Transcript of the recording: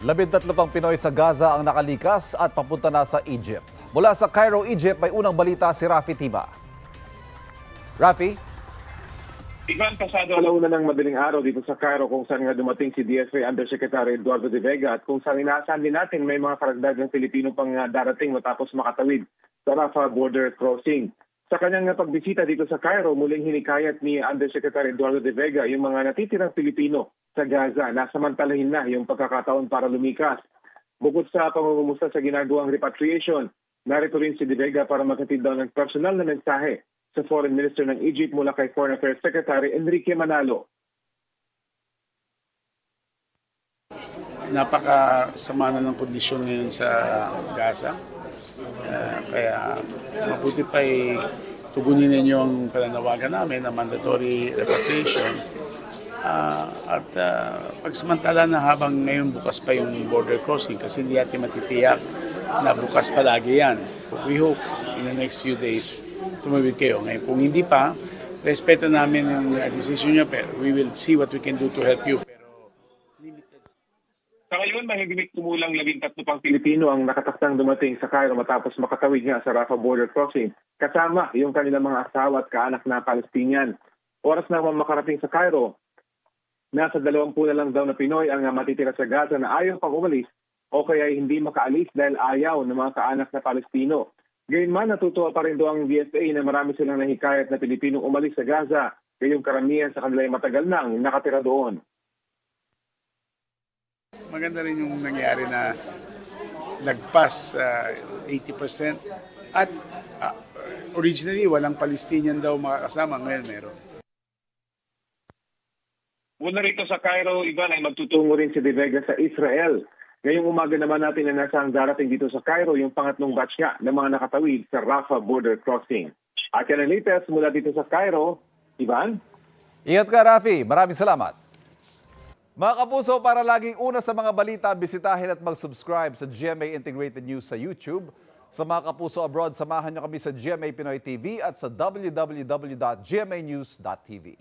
13 pang Pinoy sa Gaza ang nakalikas at papunta na sa Egypt. Mula sa Cairo, Egypt, may unang balita si Rafi Tiba. Rafi? Ivan, pasado alauna ng madaling araw dito sa Cairo kung saan nga dumating si DFA Undersecretary Eduardo de Vega at kung saan inaasahan din natin may mga karagdagang Pilipino pang darating matapos makatawid sa Rafah border crossing. Sa kanyang pagbisita dito sa Cairo, muling hinikayat ni Undersecretary Eduardo de Vega yung mga natitirang Pilipino sa Gaza na samantalahin na yung pagkakataon para lumikas. Bukod sa pangungumusta sa ginagawang repatriation, narito rin si de Vega para maghatid daw ng personal na mensahe sa Foreign Minister ng Egypt mula kay Foreign Affairs Secretary Enrique Manalo. Napakasama na ng kondisyon ngayon sa Gaza. Kaya mabuti pa tugunin ninyo ang pananawagan namin na mandatory repatriation. At pagsamantala na habang ngayon bukas pa yung border crossing kasi hindi natin matitiyak na bukas palagi yan. We hope in the next few days tumawid kayo. Ngayon kung hindi pa, respeto namin yung decision nyo, pero we will see what we can do to help you. Pero limited. Sa ngayon, mahigit kumulang 13 pang Pilipino ang nakatakdang dumating sa Cairo matapos makatawid nga sa Rafah border crossing. Kasama yung kanilang mga asawa at kaanak na Palestinian. Oras naman makarating sa Cairo, nasa 20 na lang daw na Pinoy ang matitira sa Gaza na ayaw pang umalis o kaya hindi makaalis dahil ayaw ng mga kaanak na Palestino. Gayunman, natutuwa pa rin daw ang DFA na marami silang nahikayat na Pilipinong umalis sa Gaza, gayong karamihan sa kanila ay matagal nang nakatira doon. Maganda rin yung nangyari na lagpas 80% at originally walang Palestinian daw makakasama, ngayon meron. Mula rito sa Cairo, Ivan, ay magtutungo rin si de Vega sa Israel. Ngayong umaga naman natin na nasa ang darating dito sa Cairo yung pangatlong batch nga ng mga nakatawid sa Rafah border crossing. At yan ang latest mula dito sa Cairo, Ivan. Ingat ka, Rafi. Maraming salamat. Mga kapuso, para laging una sa mga balita, bisitahin at mag-subscribe sa GMA Integrated News sa YouTube. Sa mga kapuso abroad, samahan nyo kami sa GMA Pinoy TV at sa www.gmanews.tv.